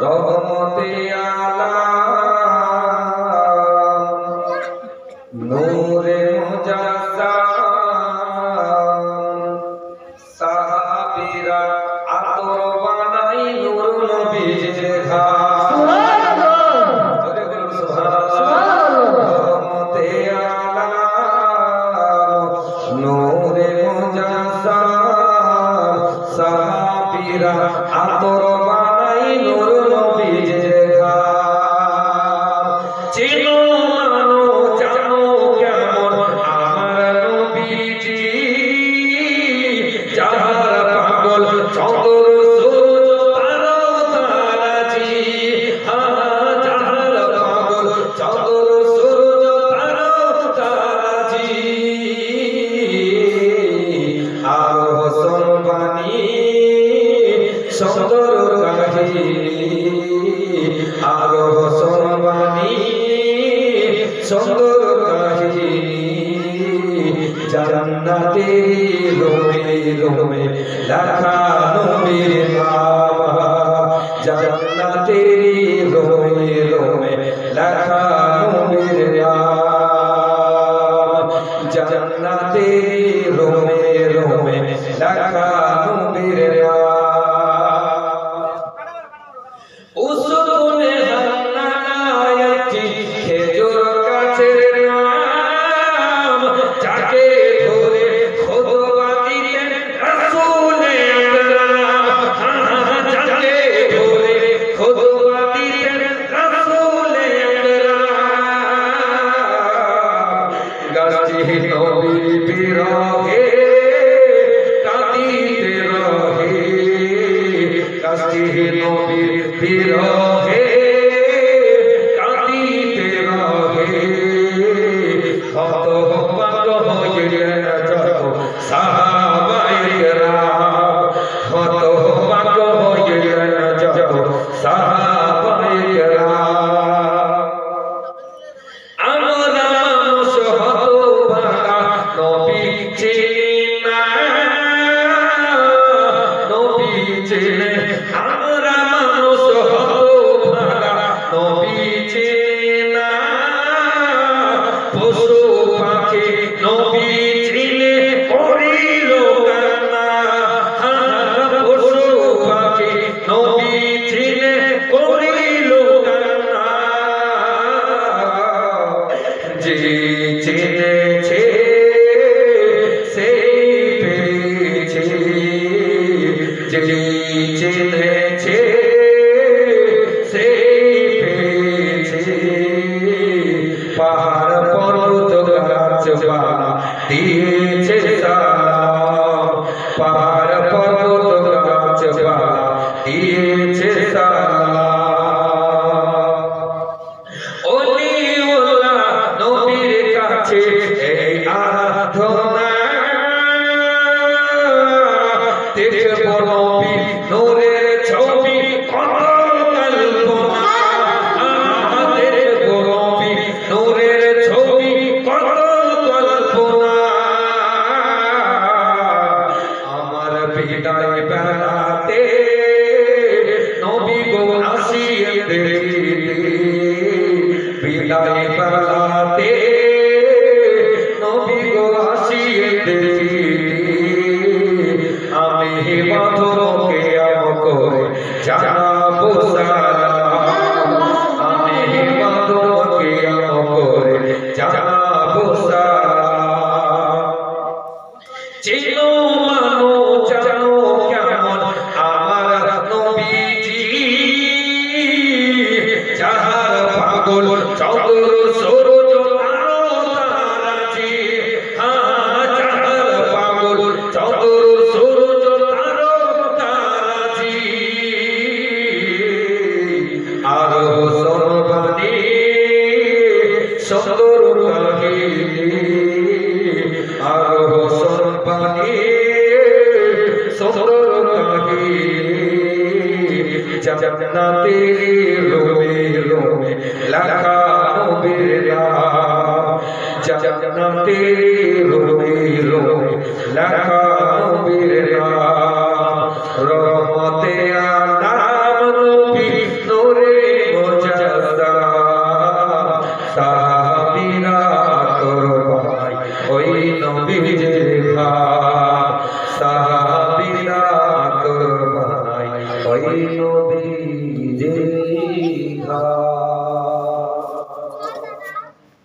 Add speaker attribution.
Speaker 1: রহমতে আলাম নূরে মুজাসসাম সাহাবীরা আতর বানাই নূর নবীর ঘাম সুবহানাল্লাহ জোরে বলুন সুবহানাল্লাহ রহমতে আলাম নূরে মুজাসসাম সাহাবীরা আতর বানাই নূর নবীর ঘাম চিনো মানো জানো কেমন আমার নবীজি যাহার পাগল চন্দ্র সূর্য তারা তারাজি যাহার পাগল চন্দ্র সূর্য তারা তারাজি আর হোসন বাণী সুন্দর কাহিনী আর হোসন বাণী সুন্দর কাহিনী জান্নাতের রোমে রোমে লেখা নবীর নাম জান্নাতের রোমে রোমে লেখা নবীর নাম জান্নাতের রোমে রোমে লেখা নবীর নাম উসুনে হান্নানায়তি খেজুর গাছের নাম যাকে ধরে খুতবা দিতেন রাসূলে আকরাম যাকে ধরে খুতবা দিতেন রাসূলে আকরাম গাছটি নবীর বিরহে কাঁদিতে রহে গাছটি নবীর বিরহে কাঁদিতে রহে কত পাগল হইলেন যত সাহাবায়ে কেরাম কত পাগল হইলেন যত সাহাবায়ে কেরাম আমরা মানুষ হতভাগা নবী চিনি না নবী চিনে আমরা মানুষ হতভাগা নবী চিনি না পশু পাখি নবী চিনে করিল কান্না পশু পাখি নবী চিনে করিল কান্না যে চিনেছে সেই পেয়েছে যে চিনেছে সেই পেয়েছে পাহাড় পর্বত গাছপালা দিয়েছে সালাম পাহাড় পর্বত গাছপালা দিয়েছে সালাম ওলিউল্লাহ নবীর কাছে এই আরাধনা দেখব নবী নূরের ছবি কত কল্পনা দেখব নবী নূরের ছবি কত কল্পনা আমার বিদায় বেলাতে নবী গো আসিয়ে দেখিতে বিদায় বেলাতে নবী গো আসিয়ে দেখিতে আমি মাধবকে করে জানাবো সালাম আমি মাধবকে করে জানাবো সালাম চিনো মানো জানো কেমন আমার নবীজি যাহার পাগল চন্দ্র সূর্য তারাজি যাহার পাগল চন্দ্র সূর্য তারাজি আর হোসন বাণী সুন্দর কাহিনী আর হোসন বাণী সুন্দর কাহিনী জান্নাতের রোমে রোমে লেখা নবীর নাম জান্নাতের রোমে রোমে লেখা নবীর নাম রহমতে